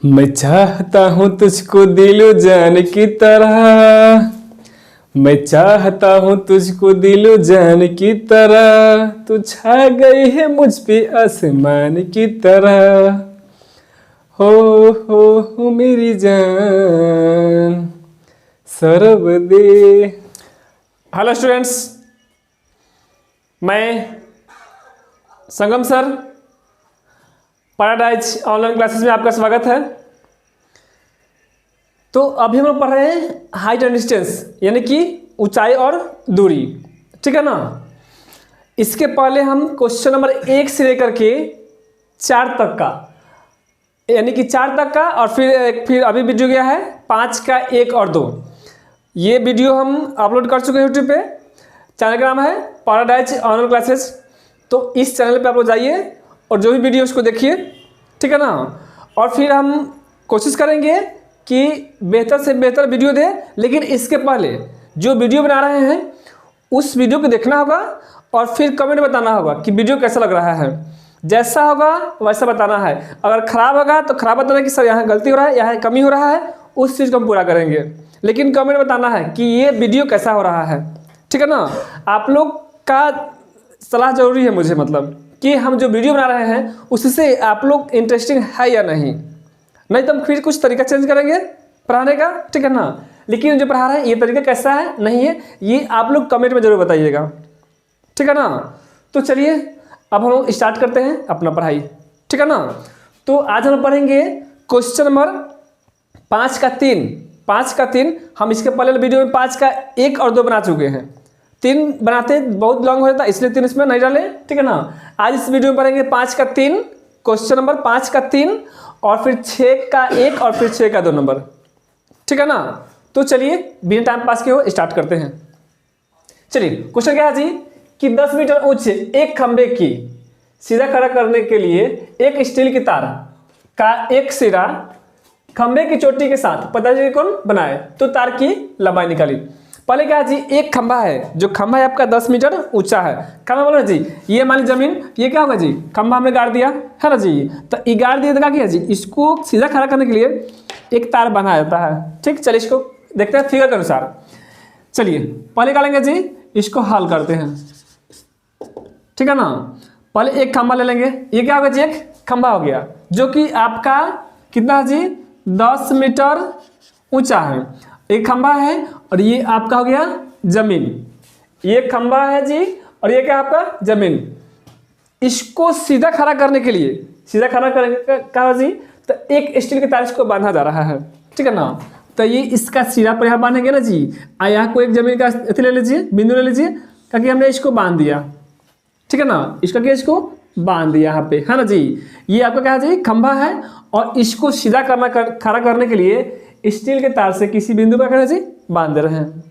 मैं चाहता हूँ तुझको दिलो जान की तरह। मैं चाहता हूँ तुझको दिलो जान की तरह। तू छा गई है मुझ पे आसमान की तरह। हो मेरी जान सरब दे। हेलो स्टूडेंट्स, मैं संगम सर पैराडाइज ऑनलाइन क्लासेस में आपका स्वागत है। तो अभी हम लोग पढ़ रहे हैं हाइट एंड डिस्टेंस, यानी कि ऊंचाई और दूरी, ठीक है ना। इसके पहले हम क्वेश्चन नंबर 1 से लेकर के 4 तक का, यानी कि 4 तक का, और फिर अभी वीडियो गया है 5 का 1 और 2। ये वीडियो हम अपलोड कर चुके हैं यूट्यूब पे। चैनल का नाम है पैराडाइज ऑनलाइन क्लासेस। तो इस चैनल पे आप लोग जाइए और जो भी वीडियो उसको देखिए, ठीक है ना। और फिर हम कोशिश करेंगे कि बेहतर से बेहतर वीडियो दे, लेकिन इसके पहले जो वीडियो बना रहे हैं उस वीडियो को देखना होगा और फिर कमेंट बताना होगा कि वीडियो कैसा लग रहा है। जैसा होगा वैसा बताना है। अगर ख़राब होगा तो ख़राब बताना कि सर यहाँ गलती हो रहा है, यहाँ कमी हो रहा है, उस चीज़ को हम पूरा करेंगे। लेकिन कमेंट बताना है कि ये वीडियो कैसा हो रहा है, ठीक है ना। आप लोग का सलाह ज़रूरी है मुझे, मतलब कि हम जो वीडियो बना रहे हैं उससे आप लोग इंटरेस्टिंग है या नहीं तो हम फिर कुछ तरीका चेंज करेंगे पढ़ाने का, ठीक है ना। लेकिन जो पढ़ा रहे हैं ये तरीका कैसा है, नहीं है, ये आप लोग कमेंट में ज़रूर बताइएगा, ठीक है ना। तो चलिए अब हम लोग स्टार्ट करते हैं अपना पढ़ाई, ठीक है ना। तो आज हम पढ़ेंगे क्वेश्चन नंबर 5 का 3। 5 का 3 हम इसके पहले वीडियो में 5 का 1 और 2 बना चुके हैं। 3 बनाते बहुत लॉन्ग हो जाता, इसलिए 3 इसमें नहीं डाले, ठीक है ना। आज इस वीडियो में पढ़ेंगे 5 का 3, क्वेश्चन नंबर 5 का 3, और फिर 6 का 1 और फिर 6 का 2 नंबर, ठीक है ना। तो चलिए बिना टाइम पास के हो स्टार्ट करते हैं। चलिए क्वेश्चन क्या है जी कि 10 मीटर ऊंचे एक खंबे की सीधा खड़ा करने के लिए एक स्टील की तार का एक सिरा खंबे की चोटी के साथ पतंजलि कौन बनाए, तो तार की लंबाई निकाली। पहले क्या है जी, एक खंभा है, जो खंभा है आपका 10 मीटर ऊंचा है। खंभा बोलो जी, ये मान ली जमीन, ये क्या होगा जी, खंभा हमने गाड़ दिया है ना जी। तो ये गाड़ दिया तो क्या किया जी, इसको सीधा खड़ा करने के लिए एक तार बनाया जाता है, ठीक। चलिए इसको देखते हैं फिगर के अनुसार। चलिए पहले क्या लेंगे जी, इसको हल करते हैं, ठीक है ना। पहले एक खंभा ले लेंगे, ये क्या होगा जी, एक खंभा हो गया जो कि आपका कितना है जी, 10 मीटर ऊंचा है। एक खंभा है और ये आपका हो गया जमीन। ये खंभा है जी और ये क्या आपका जमीन। इसको सीधा खड़ा करने के लिए, सीधा खड़ा करने का जी, तो एक स्टील के तार इसको बांधा जा रहा है, ठीक है ना। तो ये इसका सिरा पर यहाँ बांधेंगे ना जी, यहाँ को एक जमीन का अथी ले लीजिए, बिंदु ले लीजिए, ताकि हमने इसको बांध दिया, ठीक है ना। इसका क्या, इसको बांध दिया यहाँ पे, है ना जी। ये आपका क्या है जी, खंभा है, और इसको सीधा खड़ा करने के लिए स्टील के तार से किसी बिंदु पर क्या जी बांध दे रहे हैं,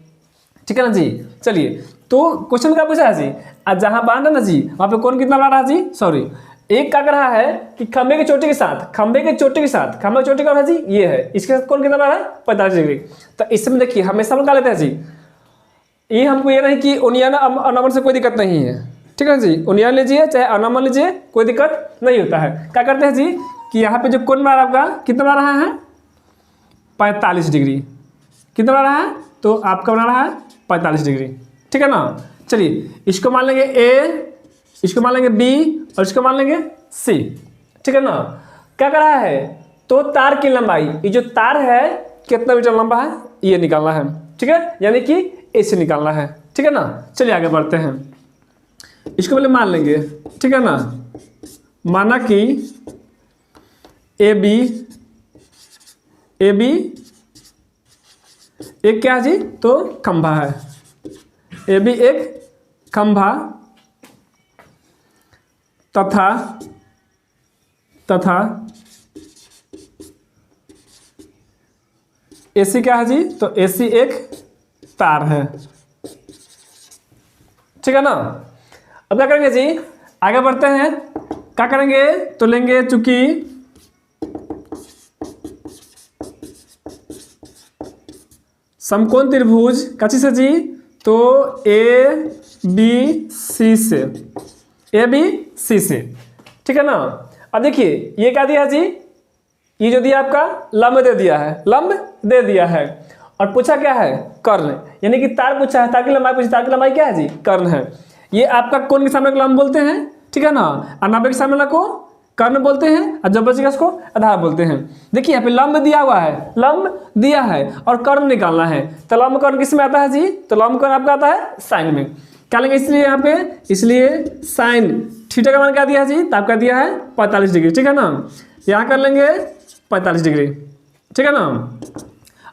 ठीक है ना जी। चलिए तो क्वेश्चन क्या पूछा है जी, आज जहाँ बांधा ना जी वहाँ पे कौन कितना बना रहा है जी, सॉरी, एक क्या कर रहा है कि खंबे की चोटी के साथ, खंबे की चोटी के साथ, खंबे की चोटी का है जी ये है, इसके साथ कौन कितना बना रहा है 45 डिग्री। तो इसमें देखिए हमेशा हम निकाल लेते हैं जी, ये हमको ये नहीं कि ओनियन अनमन से कोई दिक्कत नहीं है, ठीक है जी। ओनियन लीजिए चाहे अनमन लीजिए, कोई दिक्कत नहीं होता है। क्या करते हैं जी कि यहाँ पे जो कौन बना रहा है आपका, कितना बना रहा है 45 डिग्री, कितना बना रहा है, तो आपका बना रहा है 45 डिग्री, ठीक है ना। चलिए इसको मान लेंगे ए, इसको मान लेंगे बी और इसको मान लेंगे सी, ठीक है ना। क्या कर रहा है, तो तार की लंबाई, ये जो तार है कितना मीटर लंबा है ये निकालना है, ठीक है, यानी कि ऐसे निकालना है, ठीक है ना। चलिए आगे बढ़ते हैं, इसको पहले मान लेंगे, ठीक है ना। माना कि ए बी एक क्या है जी, तो खंभा है, ए बी एक खंभा तथा एसी क्या है जी, तो एसी एक तार है, ठीक है ना। अब क्या करेंगे जी, आगे बढ़ते हैं, क्या करेंगे, तो लेंगे चूंकि समकोण त्रिभुज कच्ची से जी, तो ए बी सी से, ठीक है ना। अब देखिए ये क्या दिया जी, ये जो दिया आपका लंब दे दिया है, लंब दे दिया है, और पूछा क्या है, कर्ण, यानी कि तार पूछा है, तार की लंबाई पूछी, तार की लंबाई क्या है जी, कर्ण है। ये आपका कोण के सामने को लंब बोलते हैं, ठीक है ना, और नाभि के सामने को कर्ण बोलते हैं, और जब बचेगा उसको आधार बोलते हैं। देखिए यहाँ पे लंब दिया हुआ है, लंब दिया है और कर्ण निकालना है, तो लंब कर्ण किस में आता है जी, तो लंब कर्ण आपका आता है साइन में। क्या लेंगे इसलिए यहाँ पे, इसलिए साइन थीटा का मान क्या दिया है जी, तो आपका दिया है 45 डिग्री, ठीक है ना, यहाँ कर लेंगे 45 डिग्री, ठीक है ना।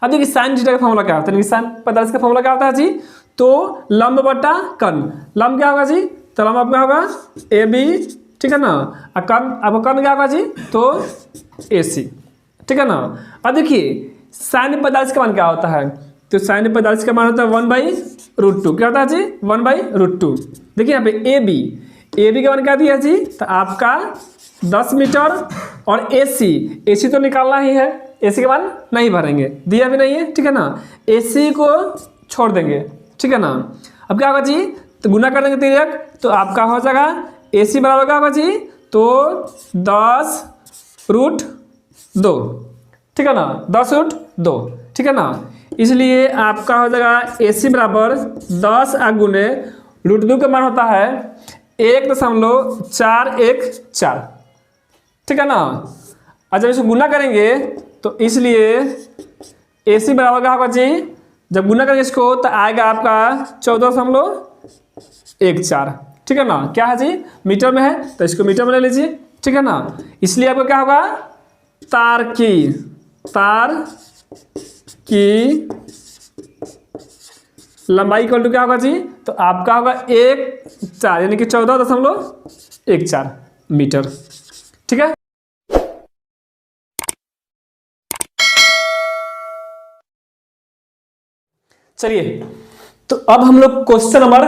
अब देखिए साइन थीटा का फॉर्मूला क्या होता है, साइन 45 का फॉर्मूला क्या होता है जी, तो लंब बटा कर्ण, लंब क्या होगा जी, तो लंब आपका होगा ए बी, ठीक है ना, और कर्ण, अब कर्ण क्या होगा जी, तो ए सी, ठीक है ना। अब देखिए साइन 45 का मान क्या होता है, तो साइन 45 का मान होता है 1/√2, क्या होता है जी, 1/√2। देखिए यहाँ पे ए बी का मान क्या दिया जी, तो आपका 10 मीटर, और ए सी तो निकालना ही है, ए सी का मान नहीं भरेंगे, दिया भी नहीं है, ठीक है ना, ए सी को छोड़ देंगे, ठीक है ना। अब क्या होगा जी, तो गुना कर देंगे तिर्यक, तो आपका हो जाएगा ए सी बराबर क्या होगा जी, तो 10√2, ठीक है ना, 10√2, ठीक है ना। इसलिए आपका हो जाएगा ए सी बराबर 10 गुने √2 का मान होता है 1.414, ठीक है ना। और जब इसको गुना करेंगे तो इसलिए ए सी बराबर क्या होगा जी, जब गुना करेंगे इसको तो आएगा आपका 14.14, ठीक है ना। क्या है जी, मीटर में है तो इसको मीटर में ले लीजिए, ठीक है ना। इसलिए आपको क्या होगा, तार की लंबाई इक्वल टू क्या होगा जी, तो आपका होगा 1.4 यानी कि 14.14 मीटर, ठीक है। चलिए तो अब हम लोग क्वेश्चन नंबर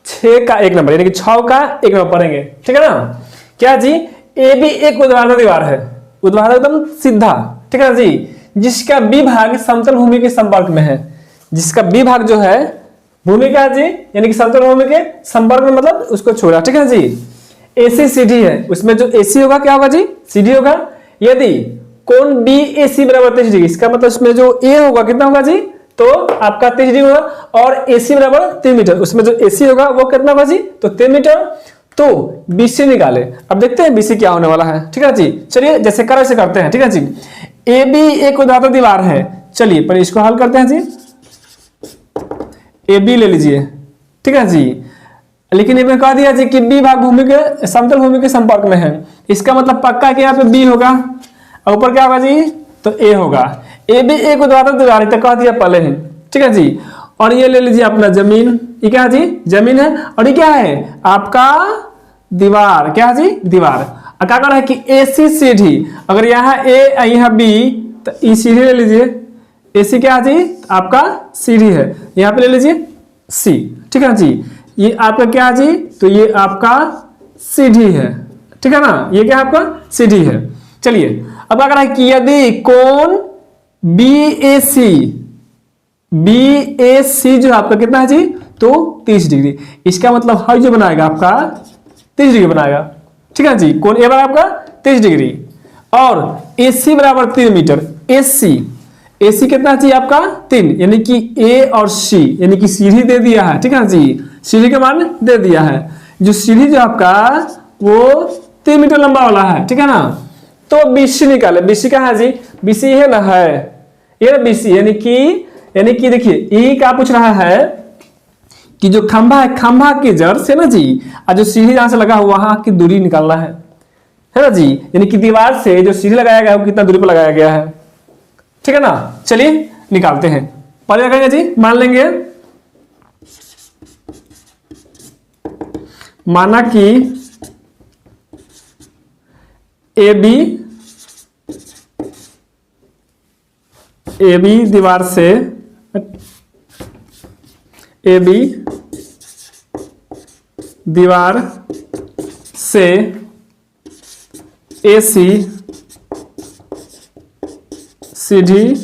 6 का 1 नंबर यानी कि 6 का 1 नंबर पढ़ेंगे, ठीक है ना। क्या जी, ए बी एक ऊर्ध्वाधर दीवार है, ऊर्ध्वाधर एकदम सीधा, ठीक है ना जी, जिसका बी भाग समतल भूमि के संपर्क में है, जिसका बी भाग जो है भूमि का है जी, यानी कि समतल भूमि के संपर्क में, मतलब उसको छोड़ा, ठीक है जी। एसी सीधी है, उसमें जो एसी होगा क्या होगा जी, सीधी होगा। यदि कोण बी ए सी बराबर 30 डिग्री, इसका मतलब उसमें जो ए होगा कितना होगा जी, तो आपका 30 डिग्री होगा, और एसी बराबर 3 मीटर, उसमें जो एसी होगा वो कितना होगा जी, तो 3 मीटर। तो बीसी निकाले, अब देखते हैं बीसी क्या होने वाला है, ठीक है जी। चलिए जैसे कर वैसे करते हैं, ठीक है जी। ए बी एक ऊर्ध्वाधर दीवार है, चलिए पर इसको हल करते हैं जी। ए बी ले लीजिए, ठीक है जी, लेकिन ये कह दिया जी कि बी भाग भूमि के समतल भूमि के संपर्क में है, इसका मतलब पक्का कि यहाँ पे बी होगा, और ऊपर क्या होगा जी, तो ए होगा। ए बी एक ऊर्ध्वाधर दीवार है तो कह दिया पहले ही, ठीक है जी। और ये ले लीजिए अपना जमीन, ये क्या है जी, जमीन है, और ये क्या है आपका दीवार, क्या है जी, दीवार। क्या कर रहा है कि ए सी सीढ़ी, अगर यहाँ ए यहाँ बी तो ई सीढ़ी ले लीजिए, ए सी क्या है जी, आपका सीढ़ी है, यहाँ पे ले लीजिए सी, ठीक है जी। ये आपका क्या है जी, तो ये आपका सीढ़ी है, ठीक है ना, ये क्या है आपका सीढ़ी है। चलिए अब क्या कर रहा है कि यदि कोण बी ए सी जो आपका कितना है जी, तो 30 डिग्री, इसका मतलब हर जो बनाएगा आपका 30 डिग्री बनाएगा, ठीक है जी। कोण ए बराबर आपका 30 डिग्री, और ए सी बराबर 3 मीटर, ए सी कितना चाहिए आपका 3, यानी कि ए और सी यानी कि सीढ़ी दे दिया है, ठीक है जी, सीढ़ी का मान दे दिया है। जो सीढ़ी जो आपका वो 3 मीटर लंबा वाला है, ठीक है ना। तो बीसी निकाले, बीसी कहाँ है जी, बीसी है ना, है ये बीसी, यानी कि देखिए ये क्या पूछ रहा है कि जो खंभा है, खंभा की जड़ से ना जी, और जो सीढ़ी जहां से लगा हुआ वहां की दूरी निकालना है ना जी, यानी कि दीवार से जो सीढ़ी लगाया गया है वो कितना दूरी पर लगाया गया है, ठीक है ना। चलिए निकालते हैं, पहले क्या करेंगे जी, मान लेंगे, माना कि ए बी दीवार से, ए बी दीवार से ए सी सीढ़ी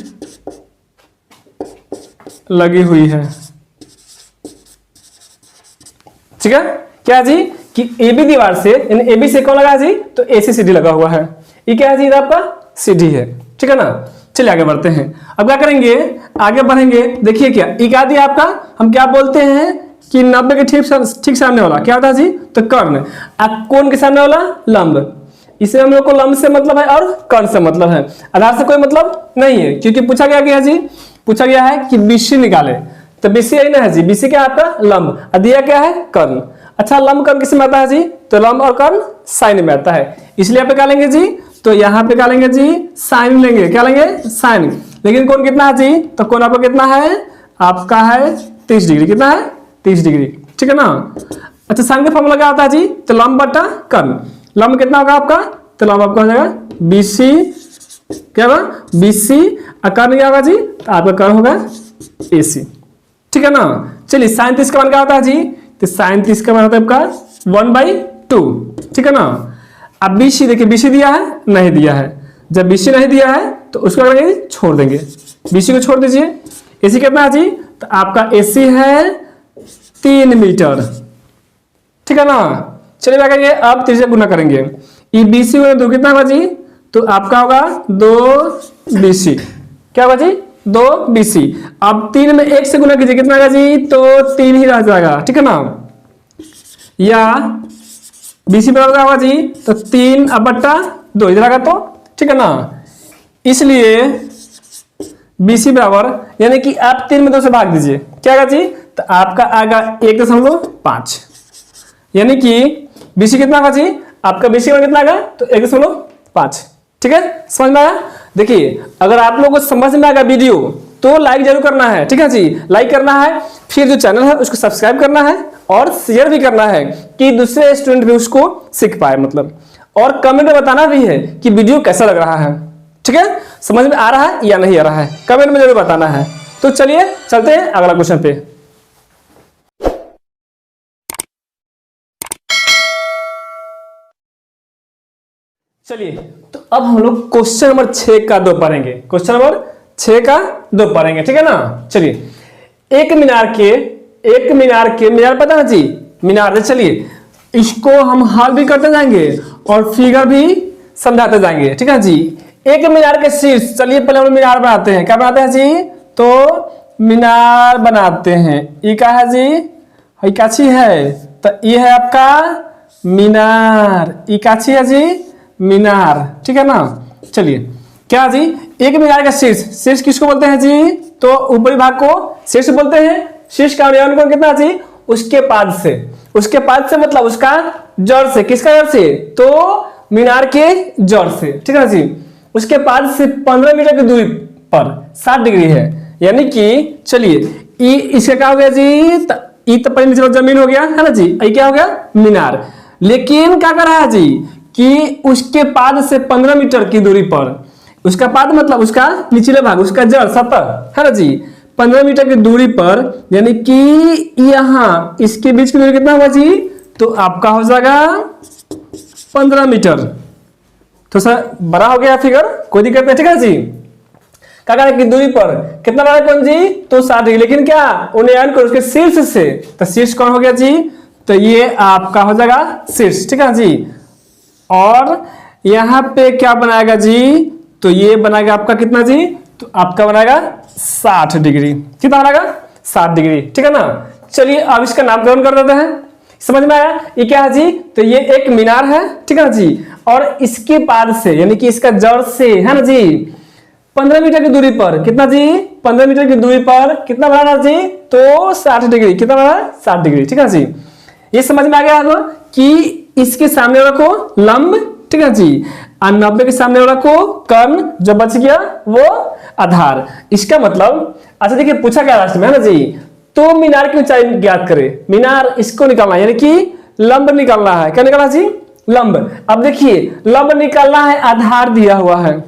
लगी हुई है, ठीक है। क्या जी कि ए बी दीवार से, यानी ए बी से कौन लगा जी, तो ए सी सीढ़ी लगा हुआ है, ये क्या है जी आपका सीधी है, ठीक है ना। चलिए आगे बढ़ते हैं। अब क्या करेंगे, आगे बढ़ेंगे। देखिए क्या ई क्या दिया आपका, हम क्या बोलते हैं कि 90 के ठीक सामने वाला क्या होता है जी, तो कर्ण। अब कोण के सामने वाला लंब। इसमें हम लोग को लंब से मतलब है और कर्ण से मतलब है, आधार से कोई मतलब नहीं है, क्योंकि पूछा गया क्या है जी, पूछा गया है कि बीसी निकाले, तो बीसी यही ना है जी, बीसी क्या है आपका लंब, और दिया क्या है कर्ण। अच्छा लंब कर्ण किसमें आता है जी, तो लंब और कर्ण साइन में आता है, इसलिए आप क्या लेंगे जी, तो यहाँ पे क्या लेंगे जी, साइन लेंगे, क्या लेंगे साइन। लेकिन कोण कितना है जी, तो कोण आपका कितना है, आपका है 30 डिग्री, कितना है 30 डिग्री, ठीक है ना। अच्छा साइन का फॉर्मूला क्या आता है जी, तो लंब बटा कर्ण। लंब कितना होगा आपका, तो लंब आपका हो जाएगा बीसी, क्या होगा बीसी, और कर्ण क्या होगा जी, तो आपका कर्ण होगा एसी, ठीक है ना। चलिए साइन 30 का मान क्या होता है जी, तो साइन 30 का मान होता है आपका 1/2, ठीक है ना। अब बीसी देखिए, बीसी दिया है नहीं दिया है, जब बीसी नहीं दिया है तो उसको करेंगे छोड़ देंगे, बीसी को छोड़ दीजिए। एसी कितना है जी, तो आपका एसी है 3 मीटर, ठीक है ना। चलिए क्या करेंगे, अब 3 से गुना करेंगे, ये बीसी गुना 2 कितना होगा जी, तो आपका होगा 2 बीसी, क्या होगा जी 2 बीसी। अब 3 में 1 से गुना कीजिए, कितना होगा जी, तो 3 ही रह जाएगा, ठीक है ना। या बीसी बराबर होगा जी, तो 3 अब बट्टा 2 इधर आएगा, तो ठीक है ना। इसलिए बीसी बराबर, यानी कि आप 3 में 2 से भाग दीजिए, क्या आएगा जी, तो आपका आएगा 1.5, यानी कि बीसी कितना होगा जी, आपका बीसी में कितना आएगा, तो 1.5, ठीक है, समझ में आया। देखिए अगर आप लोगों को समझ में आएगा वीडियो तो लाइक जरूर करना है, ठीक है जी, लाइक करना है, फिर जो चैनल है उसको सब्सक्राइब करना है और शेयर भी करना है कि दूसरे स्टूडेंट भी उसको सीख पाए मतलब, और कमेंट में बताना भी है कि वीडियो कैसा लग रहा है, ठीक है, समझ में आ रहा है या नहीं आ रहा है, कमेंट में जरूर बताना है। तो चलिए चलते हैं अगला क्वेश्चन पे। चलिए तो अब हम लोग क्वेश्चन नंबर 6 का 2 पढ़ेंगे, क्वेश्चन नंबर 6 का 2 पढ़ेंगे, ठीक है ना। चलिए एक मीनार पता है जी, मीनार, चलिए इसको हम हल भी करते जाएंगे और फिगर भी समझाते जाएंगे, ठीक है जी। एक मीनार के शीर्ष, चलिए पहले हम लोग मीनार बनाते हैं, क्या बनाते हैं जी, तो मीनार बनाते हैं, ये क्या है जी, ये काची है, तो ये है आपका मीनार, ये काची है जी मीनार, ठीक है ना। चलिए क्या जी, एक मीनार का शीर्ष, शीर्ष किसको बोलते हैं जी, तो ऊपरी भाग को शीर्ष बोलते हैं। शीर्ष का कोण कितना जी, उसके पाद से मतलब उसका जड़ से, किसका जड़ से, तो मीनार के जड़ से, ठीक है जी। उसके पाद से 15 मीटर की दूरी पर 60 डिग्री है, यानी कि चलिए इसका क्या हो गया जी, ये तो पहले नीचे जमीन हो गया है ना जी, ये क्या हो गया मीनार। लेकिन क्या कर रहा है जी, कि उसके पाद से 15 मीटर की दूरी पर, उसका पाद मतलब उसका निचले भाग, उसका जड़ सतह है ना जी, 15 मीटर की दूरी पर, यानी कि यहाँ इसके बीच की दूरी कितना होगा जी, तो आपका हो जाएगा 15 मीटर। तो सर बड़ा हो गया फिगर, कोई दिक्कत नहीं, ठीक है जी। क्या की दूरी पर कितना बड़ा कौन जी, तो 60 डिग्री, लेकिन क्या उन्नयन करो उसके शीर्ष से, तो शीर्ष कौन हो गया जी, तो ये आपका हो जाएगा शीर्ष, ठीक है जी। और यहाँ पे क्या बनाएगा जी, तो ये बनाएगा आपका कितना जी, तो आपका बनाएगा 60 डिग्री, कितना बनाएगा 60 डिग्री, ठीक है ना। चलिए अब इसका नामकरण कर देते हैं, समझ में आया, ये क्या है जी, तो ये एक मीनार है, ठीक है जी, और इसके पाद से यानी कि इसका जड़ से है ना जी 15 मीटर की दूरी पर, कितना जी 15 मीटर की दूरी पर कितना बनाना जी, तो 60 डिग्री, कितना बनाना 60 डिग्री, ठीक है जी। ये समझ में आ गया आपको कि इसके सामने वाला को लंब, ठीक है जी, और 90 के सामने वाला को कर्ण, जो बच गया वो आधार। इसका मतलब अच्छा देखिए पूछा क्या लास्ट में है ना जी, तो मीनार की ऊंचाई ज्ञात करे, मीनार इसको निकालना है, यानी कि लंब निकालना है, क्या निकालना जी, लंब। अब देखिए लंब निकालना है, आधार दिया हुआ है।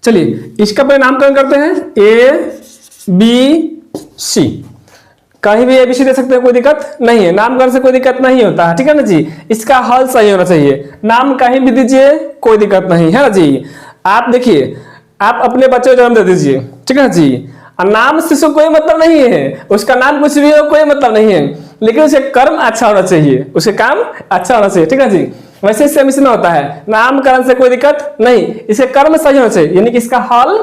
चलिए इसका पहले नामकरण करते हैं, ए बी सी, कहीं भी एबीसी दे सकते हैं, कोई दिक्कत नहीं है, नामकरण से कोई दिक्कत नहीं होता है, ठीक है ना जी। इसका हल सही होना चाहिए, नाम कहीं भी दीजिए कोई दिक्कत नहीं है ना जी। आप देखिए आप अपने बच्चे को जन्म दे दीजिए, ठीक है जी, और नाम से उसको कोई मतलब नहीं है, उसका नाम कुछ भी हो कोई मतलब नहीं है, लेकिन उसे कर्म अच्छा होना चाहिए, उसे काम अच्छा होना चाहिए, ठीक है जी। वैसे सेम इसमें होता है, नामकरण से कोई दिक्कत नहीं, इसके कर्म सही होना चाहिए, यानी कि इसका हल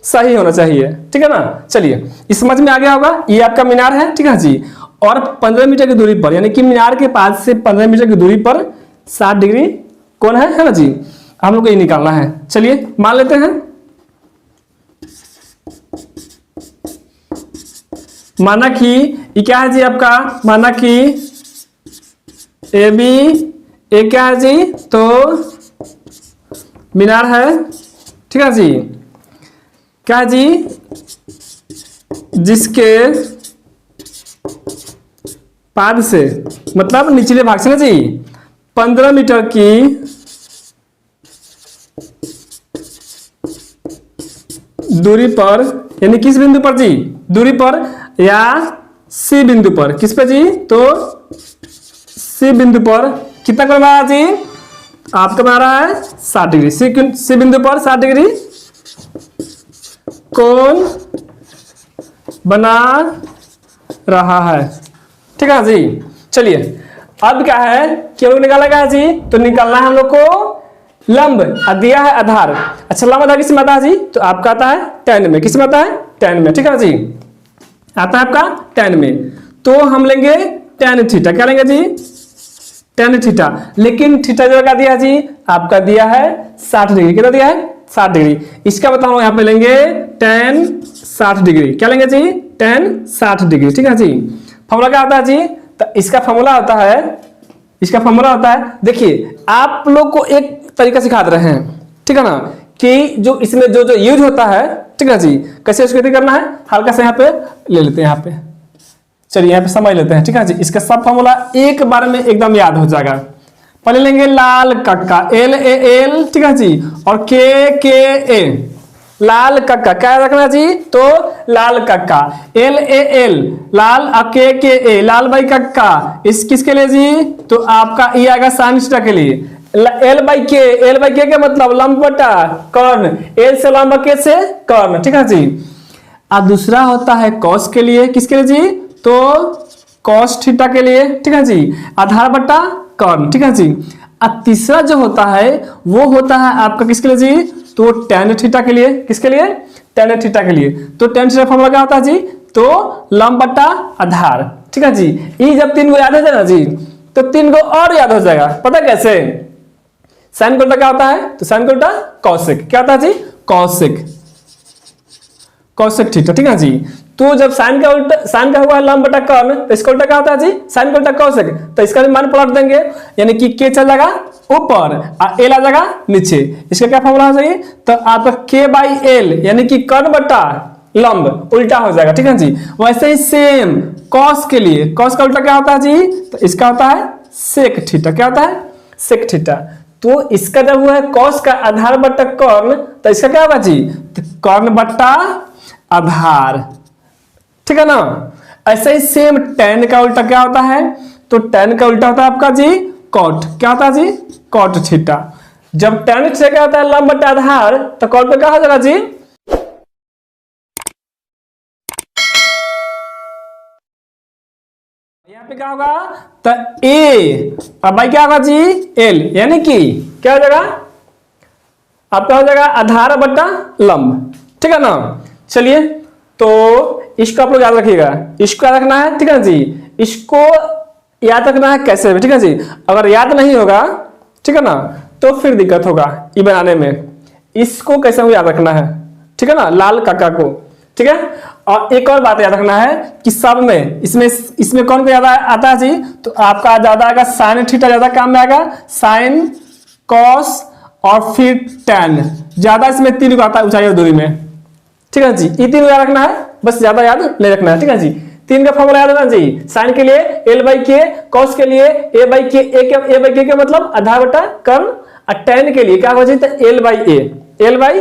सही होना चाहिए, ठीक है ना। चलिए इस समझ में आ गया होगा, ये आपका मीनार है, ठीक है जी, और 15 मीटर की दूरी पर, यानी कि मीनार के पास से 15 मीटर की दूरी पर 60 डिग्री कौन है ना जी, हम लोग को ये निकालना है। चलिए मान लेते हैं, माना कि ये क्या है जी आपका, माना कि ए बी, ए क्या है जी, तो मीनार है, ठीक है जी, क्या है जी, जिसके पाद से मतलब निचले भाग से ना जी 15 मीटर की दूरी पर, यानी किस बिंदु पर जी, दूरी पर या सी बिंदु पर, किस पे जी, तो सी बिंदु पर कितना कोण बना जी, आपका बना रहा है 60 डिग्री, सी बिंदु पर 60 डिग्री कोण बना रहा है, ठीक है जी। चलिए अब क्या है कि हम लोग निकाला गया जी, तो निकालना है हम लोग को लंब, दिया है आधार। अच्छा लंब आधार किस में आता है जी, तो आपका आता है tan में, किस में आता है tan में, ठीक है जी, आता है आपका tan में, तो हम लेंगे tan थीटा, क्या लेंगे जी, tan थीटा, लेकिन थीटा जो का दिया जी आपका दिया है 60 डिग्री, कितना दिया है 60 डिग्री, इसका बताओ यहाँ पे लेंगे tan 60 डिग्री, क्या लेंगे जी, tan 60 डिग्री, ठीक है जी। फॉर्मूला क्या आता है जी, तो इसका फॉर्मूला होता है, इसका फॉर्मूला होता है, देखिए आप लोग को एक तरीका सिखा रहे हैं, ठीक है ना, कि जो इसमें जो जो यूज होता है, ठीक है जी, कैसे उसको करना है, हल्का सा यहाँ पे ले लेते हैं, यहाँ पे चलिए यहाँ पे समझ लेते हैं, ठीक है जी। इसका सब फॉर्मूला एक बार में एकदम याद हो जाएगा। पहले लेंगे लाल कक्का, एल ए एल, ठीक है जी, और के ए, लाल कक्का क्या रखना जी, तो लाल कक्का, एल ए एल लाल, के ए लाल बाई कक्का, इस किसके लिए जी, तो आपका ये आएगा साइन थीटा के लिए, एल बाई के मतलब लंब बटा कर्ण, एल से लंब, के से कर्ण, ठीक है जी। अब दूसरा होता है कॉस के लिए, किसके लिए जी, तो कॉस थीटा के लिए, ठीक है जी, आधार बटा कर्ण, ठीक है जी। अब तीसरा जो होता है वो होता है आपका किसके लिए जी, तो tan थीटा के लिए, किसके लिए, tan थीटा के लिए, तो tan थीटा फॉर्मूला क्या होता है जी, तो लंब बटा आधार, ठीक है जी। ये जब 3 को याद हो जाए ना जी, तो 3 को और याद हो जाएगा, पता कैसे, साइन का उल्टा क्या होता है, तो साइन का उल्टा कॉसेक, क्या होता है जी, कॉसेक, कॉसेक थीटा, ठीक है जी। तो जब साइन का उल्टा, साइन का हुआ है लंब बटा कर्ण, तो इसका उल्टा क्या होता है जी, साइन का उल्टा कॉसेक, तो इसका भी मान पलट देंगे, यानी कि के चल जाएगा ऊपर और एल आ जाएगा नीचे, इसका क्या फॉर्मूला हो जाएगी, तो आपका के बाई एल, यानी कि कर्ण बटा लंब उल्टा हो जाएगा, ठीक है जी। वैसे ही सेम कॉस के लिए, कॉस का उल्टा क्या होता है जी, तो इसका होता है सेक थीटा, क्या होता है, सेक थीटा। तो इसका जब हुआ है कॉस का आधार बटा कर्ण, तो इसका क्या होगा जी, तो कर्ण बटा आधार, ठीक है ना। ऐसे ही सेम tan का उल्टा क्या होता है, तो tan का उल्टा होता है आपका जी कॉट, क्या होता है जी, कॉट थीटा। जब tan थीटा क्या होता है लंब बटा आधार, तो कॉट पे क्या हो जाएगा जी, यहाँ पे क्या होगा, तो a और बाई क्या होगा जी l, यानी कि क्या हो जाएगा आपका, हो जाएगा आधार बटा लंब, ठीक है ना। चलिए तो इसको आप लोग याद रखिएगा, इसको याद रखना है, ठीक है जी, इसको याद रखना है कैसे भी, ठीक है जी। अगर याद नहीं होगा, ठीक है ना, तो फिर दिक्कत होगा ये बनाने में, इसको कैसे याद रखना है, ठीक है ना, लाल काका को, ठीक है। और एक और बात याद रखना है कि सब में इसमें कौन को ज्यादा आता है जी, तो आपका ज्यादा आएगा साइन थीटा, ज्यादा काम में आएगा साइन, कॉस और फिर tan, ज्यादा इसमें 3 को आता है ऊंचाई और दूरी में, ठीक है जी। ये 3 याद रखना है, बस ज्यादा याद नहीं रखना है, ठीक है जी। 3 का फॉर्मूला याद है ना जी, साइन के लिए एल बाई के, कॉस के लिए ए बाई के का मतलब आधार बटा कर्ण, और tan के लिए क्या हो जाता है एल बाई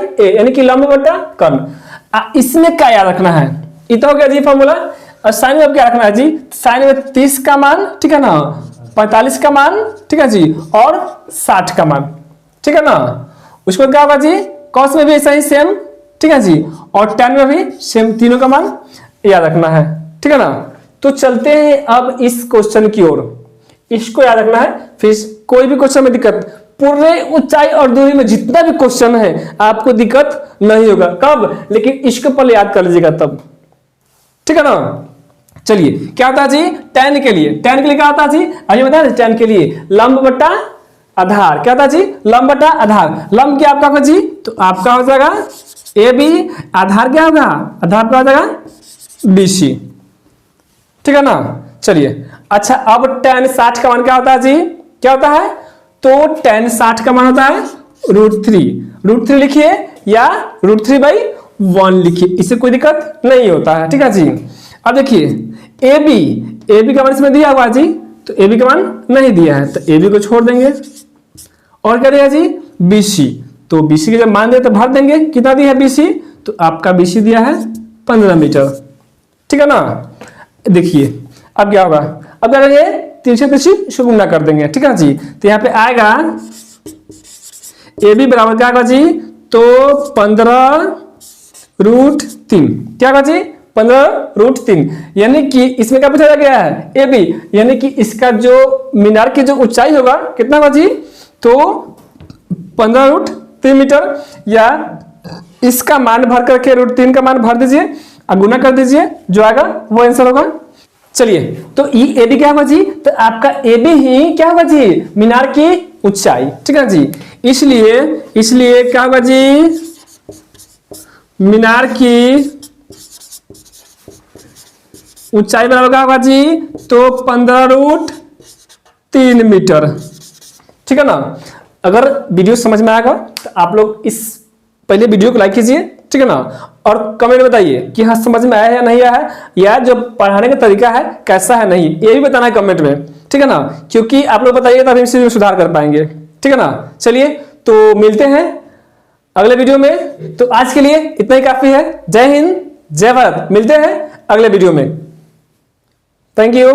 ए, यानी कि लंब बटा कर्ण। इसमें क्या याद रखना है, ये तो हो गया जी फॉर्मूला। और साइन में क्या रखना है जी, साइन में 30 का मान, ठीक है ना, 45 का मान, ठीक है जी, और 60 का मान, ठीक है ना। उसको क्या होगा जी, कॉस में भी ऐसा ही सेम, ठीक है जी, और tan में भी सेम, तीनों का मान याद रखना है, ठीक है ना। तो चलते हैं अब इस क्वेश्चन की ओर, इसको याद रखना है, फिर कोई भी क्वेश्चन में दिक्कत, पूरे ऊंचाई और दूरी में जितना भी क्वेश्चन है आपको दिक्कत नहीं होगा। कब? लेकिन इसको पहले याद कर लीजिएगा तब, ठीक है ना। चलिए क्या होता है जी tan के लिए, tan के लिए क्या होता है जी, अभी बता दें tan के लिए लंब बटा आधार, क्या होता है जी लंब बटा आधार। लंब क्या आपका होगा जी, तो आपका हो जाएगा AB, आधार क्या होगा, आधार क्या हो जाएगा BC, ठीक है ना। चलिए अच्छा अब tan 60 का मान क्या होता है जी, क्या होता है, तो tan 60 का मान होता है √3 लिखिए या √3/1 लिखिए, इससे कोई दिक्कत नहीं होता है, ठीक है जी। अब देखिए AB का मान इसमें दिया हुआ है जी, तो AB का मान नहीं दिया है तो AB को छोड़ देंगे, और क्या दिया जी BC, तो BC के जब मान दिया तो भर देंगे, कितना दिया है BC, तो आपका BC दिया है 15 मीटर, ठीक है ना। देखिए अब क्या होगा, अब क्या करेंगे तिरछे तिरछी गुणा कर देंगे, ठीक है जी। तो यहाँ पे आएगा AB बराबर क्या होगा जी, तो 15√3, क्या होगा जी 15√3, यानी कि इसमें क्या पूछा गया है AB, यानी कि इसका जो मीनार की जो ऊंचाई होगा कितना होगा जी, तो 15√3 मीटर, या इसका मान भर करके √3 का मान भर दीजिए और गुना कर दीजिए, जो आएगा वो आंसर होगा। चलिए तो ये AB क्या होगा जी, तो आपका AB ही क्या होगा जी मीनार की ऊंचाई, ठीक है जी। इसलिए क्या होगा जी, मीनार की ऊंचाई बराबर क्या होगा जी, तो 15√3 मीटर, ठीक है ना। अगर वीडियो समझ में आएगा तो आप लोग इस पहले वीडियो को लाइक कीजिए, ठीक है ना, और कमेंट बताइए कि हाँ समझ में आया या नहीं आया है, या जो पढ़ाने का तरीका है कैसा है नहीं, ये भी बताना है कमेंट में, ठीक है ना, क्योंकि आप लोग बताइए तभी इसी में सुधार कर पाएंगे, ठीक है ना। चलिए तो मिलते हैं अगले वीडियो में, तो आज के लिए इतना ही काफी है। जय हिंद जय भारत, मिलते हैं अगले वीडियो में, थैंक यू।